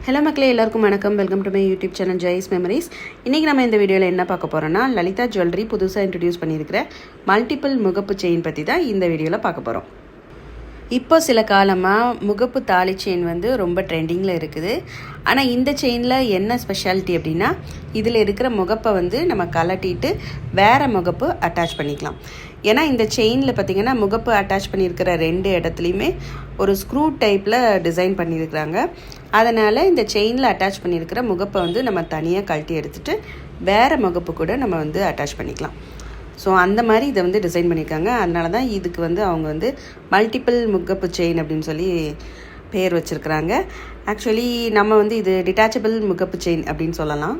Hello மக்களே, எல்லாருக்கும் வணக்கம். Welcome to my YouTube channel Jai's memories. இன்றைக்கி நம்ம இந்த வீடியோவில் என்ன பார்க்க போகிறோன்னா, லலிதா ஜுவல்லரி புதுசாக இன்ட்ரடியூஸ் பண்ணியிருக்கிற மல்டிபிள் முகப்பு செயின் பற்றி தான் இந்த வீடியோவில் பார்க்க போகிறோம். இப்போ சில காலமாக முகப்பு தாலி செயின் வந்து ரொம்ப ட்ரெண்டிங்கில் இருக்குது. ஆனால் இந்த செயினில் என்ன ஸ்பெஷாலிட்டி அப்படின்னா, இதில் இருக்கிற முகப்பை வந்து நம்ம கலட்டிட்டு வேறு முகப்பு அட்டாச் பண்ணிக்கலாம். ஏன்னா இந்த செயினில் பார்த்திங்கன்னா முகப்பு அட்டாச் பண்ணியிருக்கிற ரெண்டு இடத்துலையுமே ஒரு ஸ்க்ரூ டைப்பில் டிசைன் பண்ணியிருக்கிறாங்க. அதனால் இந்த செயினில் அட்டாச் பண்ணியிருக்கிற முகப்பை வந்து நம்ம தனியாக கழட்டி எடுத்துகிட்டு வேறு முகப்பு கூட நம்ம வந்து அட்டாச் பண்ணிக்கலாம். ஸோ அந்த மாதிரி இதை வந்து டிசைன் பண்ணியிருக்காங்க. அதனால தான் இதுக்கு வந்து அவங்க வந்து மல்டிபிள் முகப்பு செயின் அப்படின்னு சொல்லி பேர் வச்சுருக்குறாங்க. ஆக்சுவலி நம்ம வந்து இது டிட்டாச்சபிள் முகப்பு செயின் அப்படின்னு சொல்லலாம்.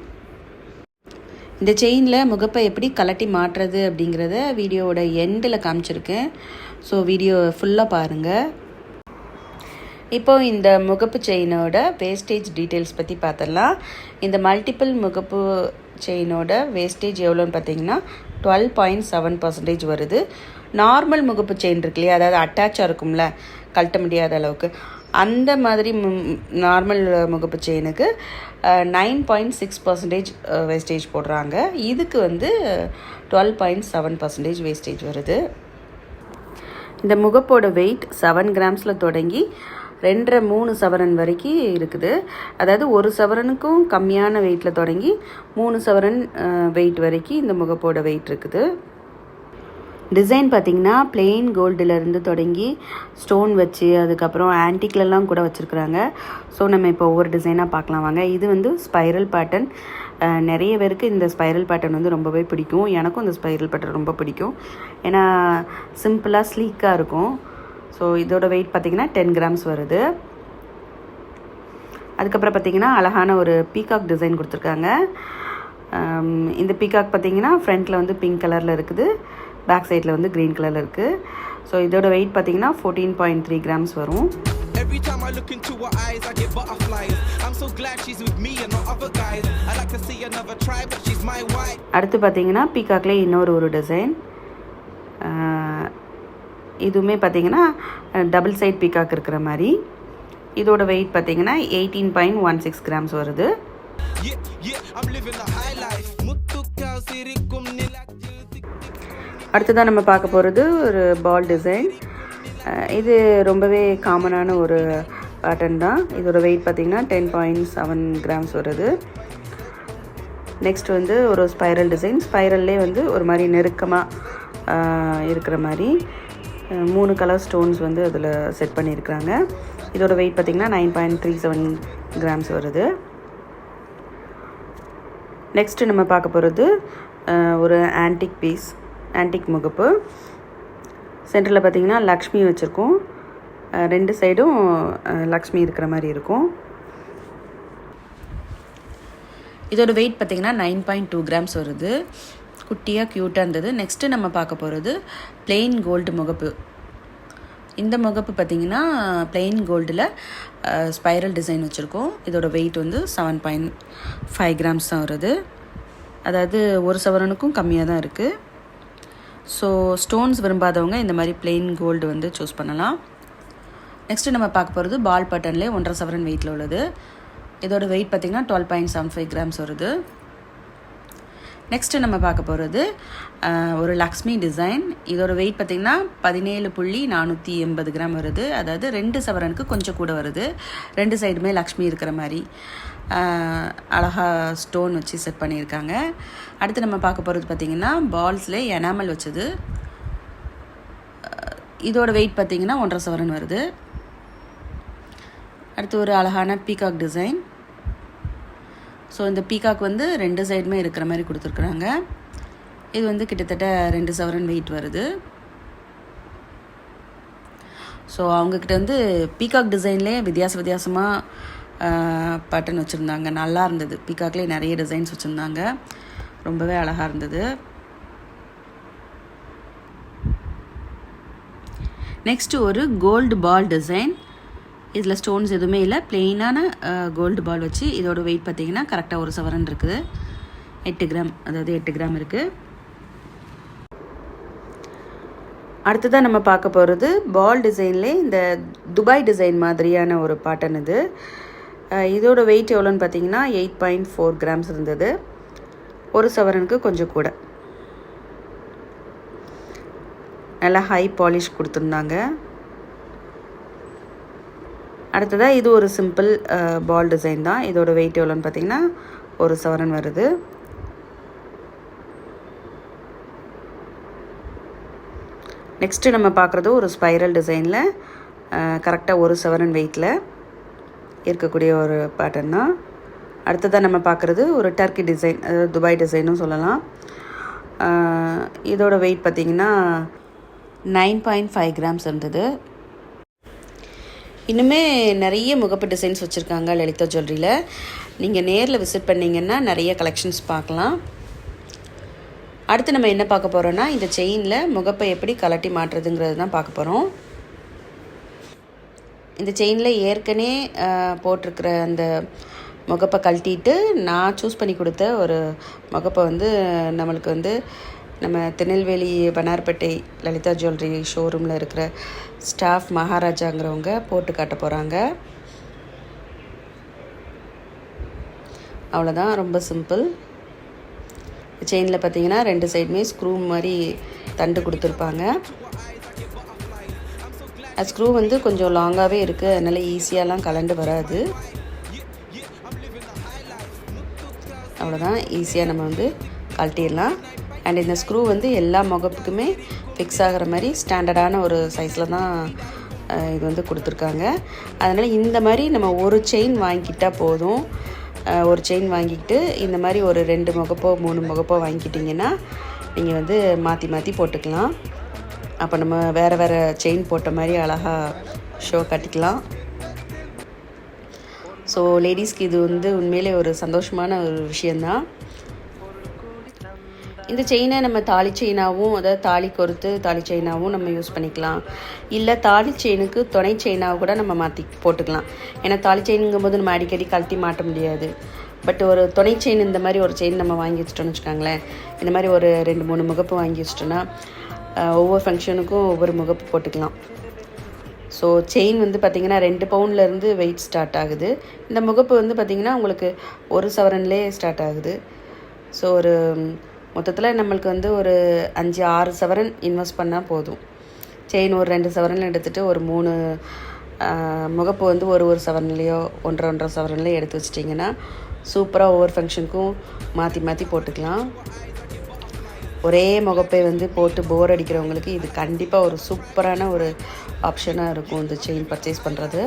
இந்த செயினில் முகப்பை எப்படி கலட்டி மாட்டுறது அப்படிங்கிறத வீடியோவோட எண்டில் காமிச்சிருக்கேன். ஸோ வீடியோ ஃபுல்லாக பாருங்கள். இப்போது இந்த முகப்பு செயினோட வேஸ்டேஜ் டீட்டெயில்ஸ் பற்றி பார்த்துடலாம். இந்த முகப்பு செயினோட வேஸ்டேஜ் எவ்வளோன்னு பார்த்தீங்கன்னா 12.7% வருது. நார்மல் முகப்பு செயின் இருக்கு இல்லையா, அதாவது அட்டாச்சாக இருக்கும்ல கழட்ட முடியாத அளவுக்கு, அந்த மாதிரி நார்மல் முகப்பு செயினுக்கு 9.6% வேஸ்டேஜ் போடுறாங்க. இதுக்கு வந்து 12.7% வேஸ்டேஜ் வருது. இந்த முகப்போட வெயிட் 7 கிராம்ஸில் தொடங்கி 2.5-3 சவரன் வரைக்கும் இருக்குது. அதாவது 1 சவரனுக்கும் கம்மியான வெயிட்டில் தொடங்கி 3 சவரன் வெயிட் வரைக்கும் இந்த முகப்போட வெயிட் இருக்குது. டிசைன் பார்த்திங்கன்னா பிளெயின் கோல்டிலேருந்து தொடங்கி ஸ்டோன் வச்சு அதுக்கப்புறம் ஆன்டிக்லலாம் கூட வச்சுருக்குறாங்க. ஸோ நம்ம இப்போ ஒவ்வொரு டிசைனாக பார்க்கலாம் வாங்க. இது வந்து ஸ்பைரல் பேட்டர்ன். நிறைய பேருக்கு இந்த ஸ்பைரல் பேட்டர்ன் வந்து ரொம்பவே பிடிக்கும். எனக்கும் இந்த ஸ்பைரல் பேட்டர்ன் ரொம்ப பிடிக்கும். ஏன்னா சிம்பிளாக ஸ்லீக்காக இருக்கும். ஸோ இதோட வெயிட் பார்த்திங்கன்னா 10 கிராம்ஸ் வருது. அதுக்கப்புறம் பார்த்திங்கன்னா அழகான ஒரு பீகாக் டிசைன் கொடுத்துருக்காங்க. இந்த பீகாக் பார்த்திங்கன்னா ஃப்ரண்ட்டில் வந்து பிங்க் கலரில் இருக்குது, பேக் சைடில் வந்து க்ரீன் கலரில் இருக்குது. ஸோ இதோட வெயிட் பார்த்திங்கன்னா 14.3 கிராம்ஸ் வரும். Every time I look into her eyes, I get butterflies. I'm so glad she's with me and not other guys. I like to see another tribe, but she's my wife. அடுத்து பார்த்தீங்கன்னா பீகாக்ல இன்னொரு design. இதுவுமே பார்த்தீங்கன்னா double side peacock இருக்கிற மாதிரி. இதோட wait பார்த்தீங்கன்னா 18.16 grams வருது. அடுத்ததான் நம்ம பார்க்க போகிறது ஒரு பால் டிசைன். இது ரொம்பவே காமனான ஒரு பேட்டர்ன் தான். இதோட வெயிட் பார்த்திங்கன்னா 10.7 கிராம்ஸ் வருது. நெக்ஸ்ட் வந்து ஒரு ஸ்பைரல் டிசைன். ஸ்பைரல்லே வந்து ஒரு மாதிரி நெருக்கமாக இருக்கிற மாதிரி 3 கலர் ஸ்டோன்ஸ் வந்து அதில் செட் பண்ணியிருக்கிறாங்க. இதோட வெயிட் பார்த்திங்கன்னா 9.37 கிராம்ஸ் வருது. நெக்ஸ்ட்டு நம்ம பார்க்க போகிறது ஒரு ஆன்டிக் பீஸ், ஆன்டிக் முகப்பு. சென்டரில் பார்த்திங்கன்னா லக்ஷ்மி வச்சுருக்கோம். 2 சைடும் லக்ஷ்மி இருக்கிற மாதிரி இருக்கும். இதோட வெயிட் பார்த்திங்கன்னா 9.2 கிராம்ஸ் வருது. குட்டியாக க்யூட்டாக இருந்தது. நெக்ஸ்ட்டு நம்ம பார்க்க போகிறது பிளெயின் கோல்டு முகப்பு. இந்த முகப்பு பார்த்திங்கன்னா பிளெயின் கோல்டில் ஸ்பைரல் டிசைன் வச்சுருக்கோம். இதோட வெயிட் வந்து 7.5 கிராம்ஸ் தான் வருது. அதாவது 1 சவரனுக்கும் கம்மியாக தான் இருக்குது. ஸோ ஸ்டோன்ஸ் விரும்பாதவங்க இந்த மாதிரி பிளெயின் கோல்டு வந்து சூஸ் பண்ணலாம். நெக்ஸ்ட்டு நம்ம பார்க்க போகிறது பால் பட்டன்லேயே 1.5 சவரன் வெயிட்டில் உள்ளது. இதோட வெயிட் பார்த்திங்கன்னா 12.75 கிராம்ஸ் வருது. நெக்ஸ்ட்டு நம்ம பார்க்க போகிறது ஒரு லக்ஷ்மி டிசைன். இதோட வெயிட் பார்த்திங்கன்னா 17.480 கிராம் வருது. அதாவது 2 சவரனுக்கு கொஞ்சம் கூட வருது. 2 சைடுமே லக்ஷ்மி இருக்கிற மாதிரி அழகாக ஸ்டோன் வச்சு செட் பண்ணியிருக்காங்க. அடுத்து நம்ம பார்க்க போகிறது பார்த்திங்கன்னா பால்ஸ்லேயே எனாமல் வச்சது. இதோட வெயிட் பார்த்திங்கன்னா 1.5 சவரன் வருது. அடுத்து ஒரு அழகான பீகாக் டிசைன். ஸோ இந்த பீகாக் வந்து 2 சைடுமே இருக்கிற மாதிரி கொடுத்துருக்குறாங்க. இது வந்து கிட்டத்தட்ட 2 சவரன் வெயிட் வருது. ஸோ அவங்கக்கிட்ட வந்து பீகாக் டிசைன்லேயே வித்தியாசமாக பட்டன் வச்சுருந்தாங்க. நல்லா இருந்தது. பீகாக்லேயே நிறைய டிசைன்ஸ் வச்சுருந்தாங்க. ரொம்பவே அழகாக இருந்தது. நெக்ஸ்ட்டு ஒரு கோல்டு பால் டிசைன். இதில் ஸ்டோன்ஸ் எதுவுமே இல்லை, பிளெயினான கோல்டு பால் வச்சு. இதோட வெயிட் பார்த்திங்கன்னா கரெக்டாக 1 சவரன் இருக்குது. 8 கிராம், அதாவது 8 கிராம் இருக்குது. அடுத்ததான் நம்ம பார்க்க போகிறது பால் டிசைன்லேயே இந்த துபாய் டிசைன் மாதிரியான ஒரு பேட்டர்ன். இது இதோட வெயிட் எவ்வளோன்னு பார்த்தீங்கன்னா 8.4 கிராம்ஸ் இருந்தது. ஒரு சவரனுக்கு கொஞ்சம் கூட. நல்லா ஹை பாலிஷ் கொடுத்துருந்தாங்க. அடுத்ததாக இது ஒரு சிம்பிள் பால் டிசைன் தான். இதோட வெயிட் எவ்வளோன்னு பார்த்தீங்கன்னா ஒரு சவரன் வருது. நெக்ஸ்ட்டு நம்ம பார்க்குறது ஒரு ஸ்பைரல் டிசைனில் கரெக்டாக ஒரு சவரன் வெயிட்டில் இருக்கக்கூடிய ஒரு பேட்டர்ன் தான். அடுத்ததாக நம்ம பார்க்குறது ஒரு டர்க்கி டிசைன், அதாவது துபாய் டிசைனும் சொல்லலாம். இதோட வெயிட் பார்த்திங்கன்னா 9.5 கிராம்ஸ் இருந்தது. இன்னுமே நிறைய முகப்பு டிசைன்ஸ் வச்சுருக்காங்க லலிதா ஜுவல்லரியில். நீங்கள் நேரில் விசிட் பண்ணிங்கன்னா நிறைய கலெக்ஷன்ஸ் பார்க்கலாம். அடுத்து நம்ம என்ன பார்க்க போகிறோன்னா, இந்த செயினில் முகப்பை எப்படி கலட்டி மாட்டுறதுங்கிறது தான் பார்க்க போகிறோம். இந்த செயினில் ஏற்கனவே போட்டிருக்கிற அந்த முகப்பை கழட்டிட்டு நான் சூஸ் பண்ணி கொடுத்த ஒரு முகப்பை வந்து நம்மளுக்கு வந்து நம்ம திருநெல்வேலி பனார்பேட்டை லலிதா ஜுவல்லரி ஷோரூமில் இருக்கிற ஸ்டாஃப் மகாராஜாங்கிறவங்க போட்டு காட்ட போகிறாங்க. அவ்வளோதான், ரொம்ப சிம்பிள். செயினில் பார்த்தீங்கன்னா 2 சைடுமே ஸ்க்ரூ மாதிரி தண்டு கொடுத்துருப்பாங்க. ஸ்க்ரூ வந்து கொஞ்சம் லாங்காகவே இருக்குது, அதனால் ஈஸியாலாம் கலண்டு வராது. அவ்வளோதான், ஈஸியாக நம்ம வந்து கழட்டிடலாம். அண்ட் இந்த ஸ்க்ரூ வந்து எல்லா முகப்புக்குமே ஃபிக்ஸ் ஆகிற மாதிரி ஸ்டாண்டர்டான ஒரு சைஸில் தான் இது வந்து கொடுத்துருக்காங்க. அதனால் இந்த மாதிரி நம்ம ஒரு செயின் வாங்கிக்கிட்டால் போதும். ஒரு செயின் வாங்கிக்கிட்டு இந்த மாதிரி ஒரு 2 முகப்போ 3 முகப்போ வாங்கிக்கிட்டிங்கன்னா நீங்கள் வந்து மாற்றி மாற்றி போட்டுக்கலாம். அப்போ நம்ம வேறு வேறு செயின் போட்ட மாதிரி அழகாக ஷோ கட்டிக்கலாம். ஸோ லேடிஸ்க்கு இது வந்து உண்மையிலே ஒரு சந்தோஷமான ஒரு விஷயந்தான். இந்த செயினை நம்ம தாலி செயினாகவும், அதாவது தாலி கொறுத்து தாலி செயினாகவும் நம்ம யூஸ் பண்ணிக்கலாம். இல்லை தாலி செயினுக்கு துணை செயினாக கூட நம்ம மாற்றி போட்டுக்கலாம். ஏன்னா தாலி செயினுங்கும் போது நம்ம அடிக்கடி கழட்டி மாட்ட முடியாது. பட் ஒரு துணை செயின் இந்த மாதிரி ஒரு செயின் நம்ம வாங்கி வச்சிட்டோம்னு வச்சுக்கோங்களேன். இந்த மாதிரி ஒரு 2-3 முகப்பு வாங்கி வச்சிட்டோன்னா ஒவ்வொரு ஃபங்க்ஷனுக்கும் ஒவ்வொரு முகப்பு போட்டுக்கலாம். ஸோ செயின் வந்து பார்த்திங்கன்னா 2 பவுண்ட்லேருந்து வெயிட் ஸ்டார்ட் ஆகுது. இந்த முகப்பு வந்து பார்த்திங்கன்னா உங்களுக்கு 1 சவரன்லேயே ஸ்டார்ட் ஆகுது. ஸோ ஒரு மொத்தத்தில் நம்மளுக்கு வந்து ஒரு 5-6 சவரன் இன்வெஸ்ட் பண்ணால் போதும். செயின் ஒரு 2 சவரன் எடுத்துகிட்டு ஒரு 3 முகப்பு வந்து ஒரு சவரன்லேயோ 1.5 சவரன்லேயோ எடுத்து வச்சிட்டிங்கன்னா சூப்பராக ஒவ்வொரு ஃபங்க்ஷனுக்கும் மாற்றி மாற்றி போட்டுக்கலாம். ஒரே முகப்பை வந்து போட்டு போர் அடிக்கிறவங்களுக்கு இது கண்டிப்பாக ஒரு சூப்பரான ஒரு ஆப்ஷனாக இருக்கும் இந்த செயின் பர்ச்சேஸ் பண்ணுறது.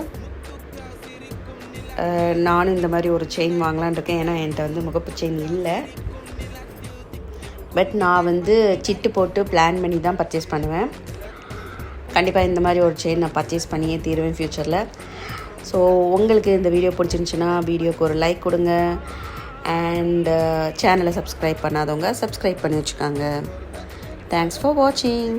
நானும் இந்த மாதிரி ஒரு செயின் வாங்கலான் இருக்கேன். ஏன்னா என்கிட்ட வந்து முகப்பு செயின் இல்லை. பட் நான் வந்து சிட்டு போட்டு பிளான் பண்ணி தான் பர்ச்சேஸ் பண்ணுவேன். கண்டிப்பாக இந்த மாதிரி ஒரு செயின் நான் பர்ச்சேஸ் பண்ணியே தீருவேன் ஃப்யூச்சரில். ஸோ உங்களுக்கு இந்த வீடியோ பிடிச்சிருந்துச்சுன்னா வீடியோக்கு ஒரு லைக் கொடுங்க. அண்ட் சேனலை சப்ஸ்கிரைப் பண்ணாதவங்க சப்ஸ்கிரைப் பண்ணி வச்சுக்காங்க. தேங்க்ஸ் ஃபார் வாட்சிங்.